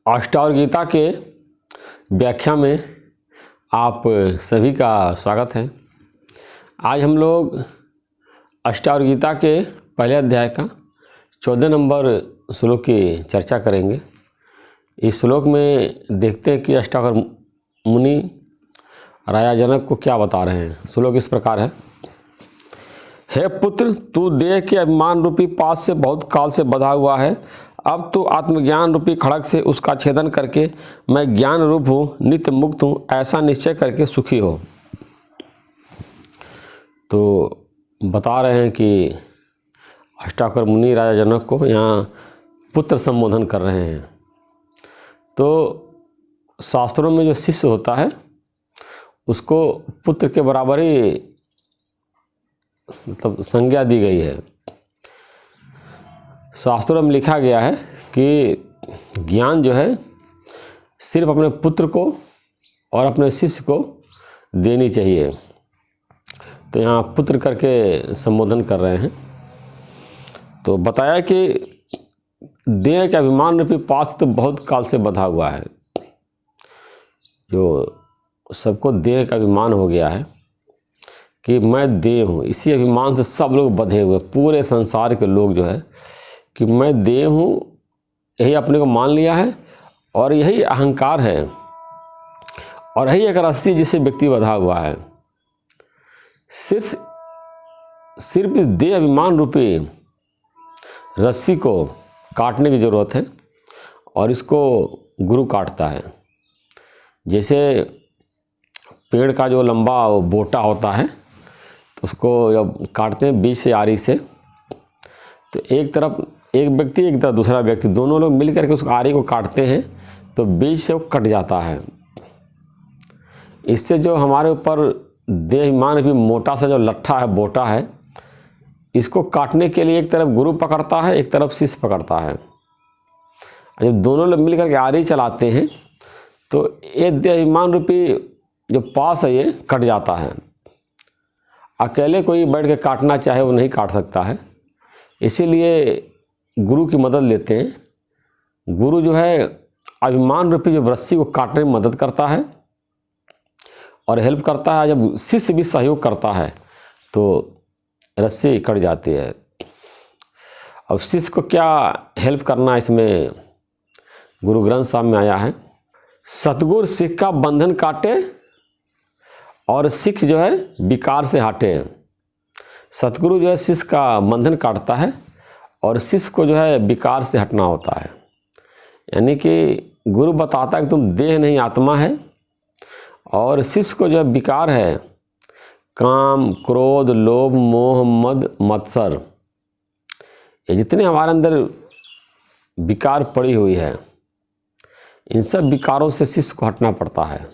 अष्टावक्र गीता के व्याख्या में आप सभी का स्वागत है। आज हम लोग अष्टावक्र गीता के पहले अध्याय का 14 नंबर श्लोक की चर्चा करेंगे। इस श्लोक में देखते हैं कि अष्टावक्र मुनि राजा जनक को क्या बता रहे हैं। श्लोक इस प्रकार है। हे पुत्र, तू देह के अभिमान रूपी पास से बहुत काल से बंधा हुआ है। अब तो आत्मज्ञान रूपी खड़ग से उसका छेदन करके मैं ज्ञान रूप हूँ, नित्य मुक्त हूँ, ऐसा निश्चय करके सुखी हो। तो बता रहे हैं कि अष्टावक्र मुनि राजा जनक को यहाँ पुत्र संबोधन कर रहे हैं। तो शास्त्रों में जो शिष्य होता है उसको पुत्र के बराबर ही मतलब संज्ञा दी गई है। शास्त्रों में लिखा गया है कि ज्ञान जो है सिर्फ अपने पुत्र को और अपने शिष्य को देनी चाहिए। तो यहाँ पुत्र करके संबोधन कर रहे हैं। तो बताया कि देह के अभिमान रूपी पास तो बहुत काल से बंधा हुआ है। जो सबको देह का अभिमान हो गया है कि मैं देह हूँ, इसी अभिमान से सब लोग बंधे हुए, पूरे संसार के लोग जो है कि मैं देह हूँ, यही अपने को मान लिया है और यही अहंकार है और यही एक रस्सी जिससे व्यक्ति बंधा हुआ है। सिर्फ इस देह अभिमान रूपी रस्सी को काटने की ज़रूरत है और इसको गुरु काटता है। जैसे पेड़ का जो लंबा बोटा होता है तो उसको जब काटते हैं बीच से आरी से, तो एक तरफ एक व्यक्ति एक तरफ दूसरा व्यक्ति, दोनों लोग मिल करके उस आरी को काटते हैं तो बीच से वो कट जाता है। इससे जो हमारे ऊपर देहमान भी मोटा सा जो लट्ठा है, बोटा है, इसको काटने के लिए एक तरफ गुरु पकड़ता है, एक तरफ शिष्य पकड़ता है। जब दोनों लोग मिल करके आरी चलाते हैं तो ये देहमान रूपी जो पास है ये कट जाता है। अकेले कोई बैठ के काटना चाहे वो नहीं काट सकता है, इसीलिए गुरु की मदद लेते हैं। गुरु जो है अभिमान रूपी जो रस्सी को काटने में मदद करता है और हेल्प करता है। जब शिष्य भी सहयोग करता है तो रस्सी कट जाती है। अब शिष्य को क्या हेल्प करना, इसमें गुरु ग्रंथ साहब में आया है, सतगुरु सिख का बंधन काटे और सिख जो है विकार से हटे। सतगुरु जो है शिष्य का बंधन काटता है और शिष्य को जो है विकार से हटना होता है। यानी कि गुरु बताता है कि तुम देह नहीं आत्मा है, और शिष्य को जो है विकार है काम, क्रोध, लोभ, मोह, मद, मत्सर, ये जितने हमारे अंदर विकार पड़ी हुई है, इन सब विकारों से शिष्य को हटना पड़ता है।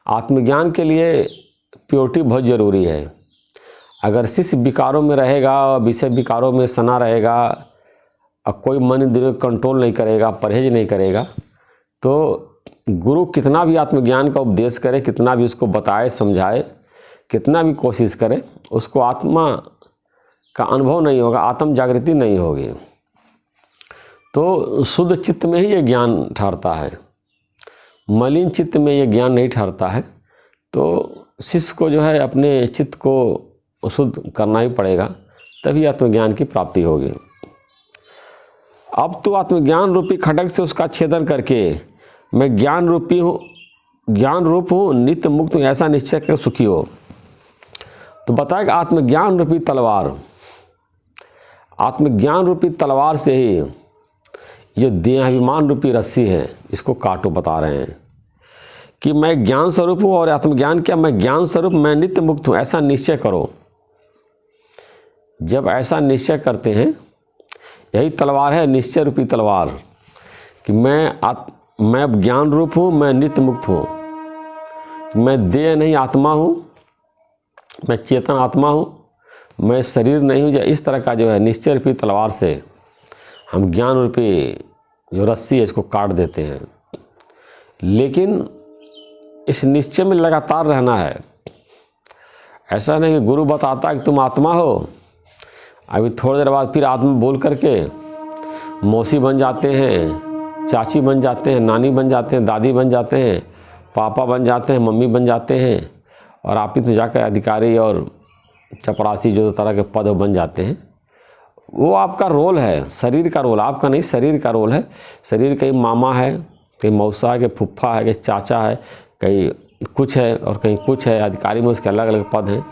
आत्मज्ञान के लिए प्योरिटी बहुत ज़रूरी है। अगर शिष्य विकारों में रहेगा, विषय विकारों में सना रहेगा और कोई मन इंद्रियों कंट्रोल नहीं करेगा, परहेज नहीं करेगा, तो गुरु कितना भी आत्मज्ञान का उपदेश करे, कितना भी उसको बताए समझाए, कितना भी कोशिश करे, उसको आत्मा का अनुभव नहीं होगा, आत्म जागृति नहीं होगी। तो शुद्ध चित्त में ही ये ज्ञान ठहरता है, मलिन चित्त में ये ज्ञान नहीं ठहरता है। तो शिष्य को जो है अपने चित्त को शुद्ध करना ही पड़ेगा, तभी आत्मज्ञान की प्राप्ति होगी। अब तो आत्मज्ञान रूपी खड्ग से उसका छेदन करके मैं ज्ञान रूप हूँ, नित्य मुक्त हूँ, ऐसा निश्चय कर सुखी हो। तो बताएगा आत्मज्ञान रूपी तलवार से ही जो देहाभिमान रूपी रस्सी है इसको काटो। बता रहे हैं कि मैं ज्ञान स्वरूप हूँ और आत्मज्ञान क्या, मैं ज्ञान स्वरूप, मैं नित्य मुक्त हूँ, ऐसा निश्चय करो। जब ऐसा निश्चय करते हैं, यही तलवार है निश्चय रूपी तलवार, कि मैं ज्ञान रूप हूँ, मैं नित्य मुक्त हूँ, मैं देह नहीं आत्मा हूँ, मैं चेतन आत्मा हूँ, मैं शरीर नहीं हूँ। इस तरह का जो है निश्चय रूपी तलवार से हम ज्ञान रूपी जो रस्सी है इसको काट देते हैं। लेकिन इस निश्चय में लगातार रहना है। ऐसा नहीं कि गुरु बताता है कि तुम आत्मा हो, अभी थोड़ी देर बाद फिर आत्मा बोल करके मौसी बन जाते हैं चाची बन जाते हैं, नानी बन जाते हैं, दादी बन जाते हैं, पापा बन जाते हैं, मम्मी बन जाते हैं, और ऑफिस में जाकर अधिकारी और चपरासी जो तरह के पद बन जाते हैं। वो आपका रोल है, शरीर का रोल, आपका नहीं, शरीर का रोल है। शरीर कहीं मामा है, कहीं मौसा है, कहीं फुफ्फा है, कहीं चाचा है, कहीं कुछ है और कहीं कुछ है, अधिकारी में उसके अलग अलग पद हैं।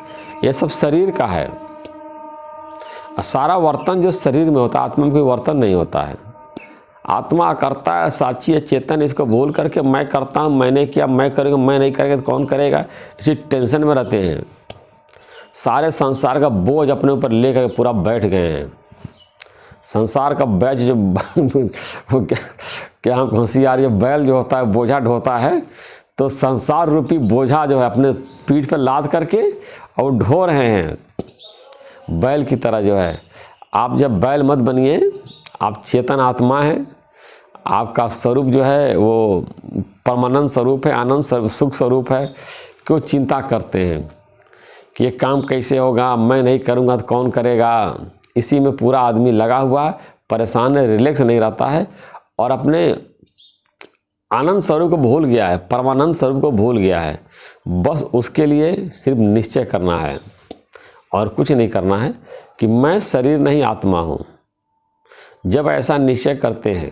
ये सब शरीर का है। और सारा वर्तन जो शरीर में होता है, आत्मा में कोई वर्तन नहीं होता है। आत्मा करता है, साक्षी है, चेतन। इसको भूल करके मैं करता हूँ, मैंने किया, मैं करूँगा, मैं नहीं करेंगे तो कौन करेगा, इसी टेंशन में रहते हैं। सारे संसार का बोझ अपने ऊपर लेकर पूरा बैठ गए हैं। संसार का बैज जो क्या होशियार, जो बैल जो होता है बोझा ढोता है, तो संसार रूपी बोझा जो है अपने पीठ पर लाद करके और ढो रहे हैं बैल की तरह जो है। आप जब बैल मत बनिए, आप चेतन आत्मा है। आपका स्वरूप जो है वो परमानंद स्वरूप है, आनंद सुख स्वरूप है। क्यों चिंता करते हैं कि ये काम कैसे होगा, मैं नहीं करूँगा तो कौन करेगा। इसी में पूरा आदमी लगा हुआ, परेशान है, रिलैक्स नहीं रहता है और अपने आनंद स्वरूप को भूल गया है, परमानंद स्वरूप को भूल गया है। बस उसके लिए सिर्फ निश्चय करना है और कुछ नहीं करना है कि मैं शरीर नहीं आत्मा हूँ। जब ऐसा निश्चय करते हैं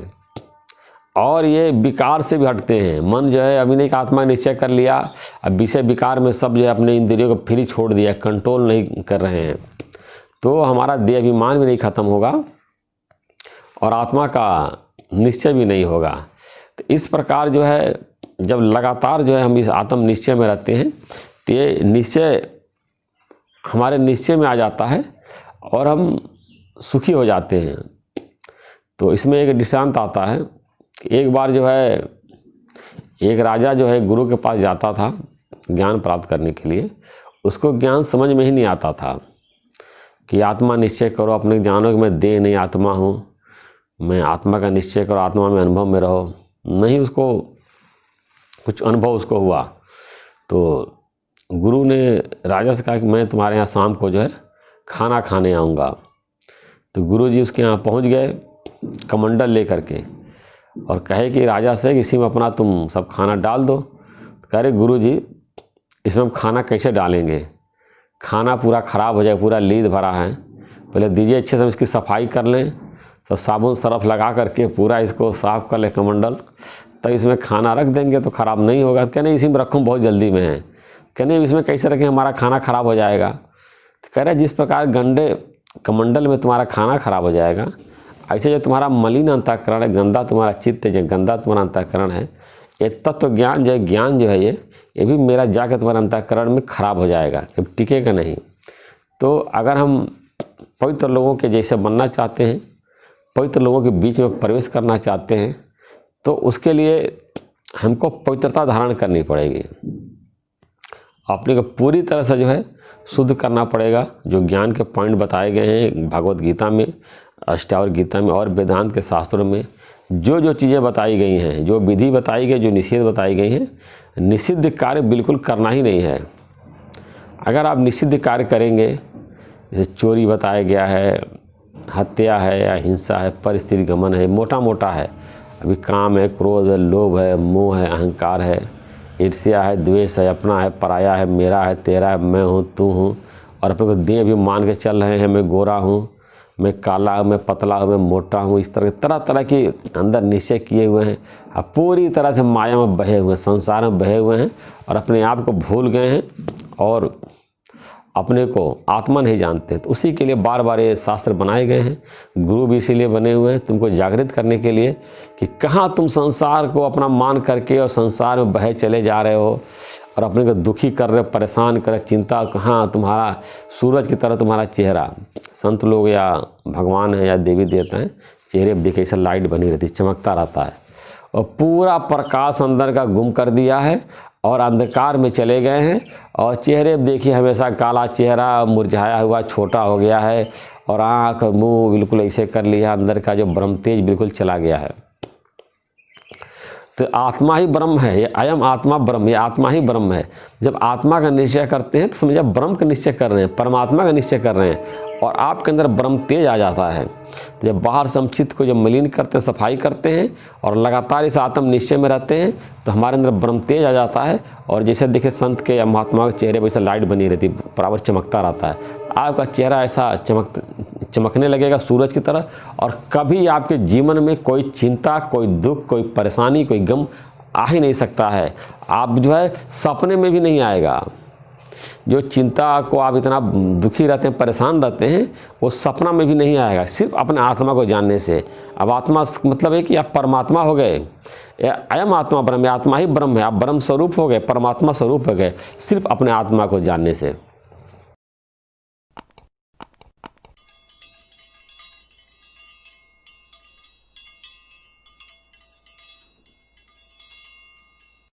और ये विकार से भी हटते हैं, मन जो है अभी नहीं आत्मा निश्चय कर लिया, अब विषय विकार में सब जो है अपने इंद्रियों को फ्री छोड़ दिया, कंट्रोल नहीं कर रहे हैं, तो हमारा देह अभिमान भी नहीं खत्म होगा और आत्मा का निश्चय भी नहीं होगा। तो इस प्रकार जो है जब लगातार जो है हम इस आत्म निश्चय में रहते हैं तो ये निश्चय हमारे निश्चय में आ जाता है और हम सुखी हो जाते हैं। तो इसमें एक दृष्टांत आता है। एक बार जो है एक राजा जो है गुरु के पास जाता था ज्ञान प्राप्त करने के लिए। उसको ज्ञान समझ में ही नहीं आता था कि आत्मा निश्चय करो, अपने जानो कि मैं देह नहीं आत्मा हूँ, मैं आत्मा का निश्चय करो, आत्मा में अनुभव में रहो। नहीं, उसको कुछ अनुभव उसको हुआ। तो गुरु ने राजा से कहा कि मैं तुम्हारे यहाँ शाम को जो है खाना खाने आऊँगा। तो गुरु जी उसके यहाँ पहुँच गए कमंडल लेकर के और कहे कि राजा से इसी में अपना तुम सब खाना डाल दो। तो कह रहे गुरु जी इसमें हम खाना कैसे डालेंगे, खाना पूरा ख़राब हो जाए, पूरा लीद भरा है, पहले दीजिए अच्छे से इसकी सफाई कर लें, सब साबुन सरफ लगा करके पूरा इसको साफ़ कर ले कमंडल, तब इसमें खाना रख देंगे तो ख़राब नहीं होगा। कहने इसी में रखूँ, बहुत जल्दी में है। कहने इसमें कैसे रखें, हमारा खाना ख़राब हो जाएगा। तो कह रहे जिस प्रकार गंदे कमंडल में तुम्हारा खाना ख़राब हो जाएगा, ऐसे जो तुम्हारा मलिन अंतःकरण है, गंदा तुम्हारा चित्त जो गंदा तुम्हारा अंतःकरण है, ये तत्व ज्ञान जो है ये भी मेरा जाकर तुम्हारा अंतःकरण में ख़राब हो जाएगा, ये टिकेगा नहीं। तो अगर हम पवित्र लोगों के जैसे बनना चाहते हैं, पवित्र लोगों के बीच में प्रवेश करना चाहते हैं, तो उसके लिए हमको पवित्रता धारण करनी पड़ेगी। अपने को पूरी तरह से जो है शुद्ध करना पड़ेगा। जो ज्ञान के पॉइंट बताए गए हैं भगवत गीता में, अष्टावक्र गीता में और वेदांत के शास्त्रों में जो जो चीज़ें बताई गई हैं, जो विधि बताई गई, जो निषेध बताई गई हैं, निषिद्ध कार्य बिल्कुल करना ही नहीं है। अगर आप निषिद्ध कार्य करेंगे, जैसे चोरी बताया गया है, हत्या है या हिंसा है, परिस्थिति गमन है, मोटा मोटा है, अभी काम है, क्रोध है, लोभ है, मोह है, अहंकार है, ईर्ष्या है, द्वेष है, अपना है, पराया है, मेरा है, तेरा है, मैं हूँ, तू हूँ, और अपने को देह भी मान के चल रहे हैं, मैं गोरा हूँ, मैं काला हूँ, मैं पतला हूँ, मैं मोटा हूँ। इस तरह तरह की अंदर निश्चय किए हुए हैं, अब पूरी तरह से माया में बहे हुए हैं, संसार में बहे हुए हैं और अपने आप को भूल गए हैं और अपने को आत्मा नहीं जानते। तो उसी के लिए बार बार ये शास्त्र बनाए गए हैं। गुरु भी इसीलिए बने हुए हैं, तुमको जागृत करने के लिए कि कहाँ तुम संसार को अपना मान करके और संसार में बहे चले जा रहे हो और अपने को दुखी कर रहे हो, परेशान कर रहे, चिंता। कहाँ तुम्हारा सूरज की तरह तुम्हारा चेहरा, संत लोग या भगवान है या देवी देवता हैं, चेहरे पर देखिए ऐसा लाइट बनी रहती, चमकता रहता है, और पूरा प्रकाश अंदर का गुम कर दिया है और अंधकार में चले गए हैं। और चेहरे पर देखिए हमेशा काला चेहरा, मुरझाया हुआ, छोटा हो गया है और आँख मुंह बिल्कुल ऐसे कर लिया, अंदर का जो ब्रह्म तेज बिल्कुल चला गया है। तो आत्मा ही ब्रह्म है, ये अयम आत्मा ब्रह्म, ये आत्मा ही ब्रह्म है। जब आत्मा का निश्चय करते हैं तो समझिए ब्रह्म का निश्चय कर रहे हैं, परमात्मा का निश्चय कर रहे हैं। और आपके अंदर ब्रह्म तेज आ जाता है। तो जब बाहर से हम चित्त को जब मलिन करते हैं, सफाई करते हैं और लगातार इस आत्म निश्चय में रहते हैं तो हमारे अंदर ब्रह्म तेज आ जाता है। और जैसे देखिए संत के या महात्मा के चेहरे पर ऐसा लाइट बनी रहती है, बराबर चमकता रहता है। आपका चेहरा ऐसा चमकने लगेगा सूरज की तरह, और कभी आपके जीवन में कोई चिंता, कोई दुख, कोई परेशानी, कोई गम आ ही नहीं सकता है। आप जो है सपने में भी नहीं आएगा। जो चिंता को आप इतना दुखी रहते हैं, परेशान रहते हैं, वो सपना में भी नहीं आएगा, सिर्फ अपने आत्मा को जानने से। अब आत्मा मतलब है कि आप परमात्मा हो गए, अयम आत्मा ब्रह्म, आत्मा ही ब्रह्म है, आप ब्रह्म स्वरूप हो गए, परमात्मा स्वरूप हो गए, सिर्फ अपने आत्मा को जानने से।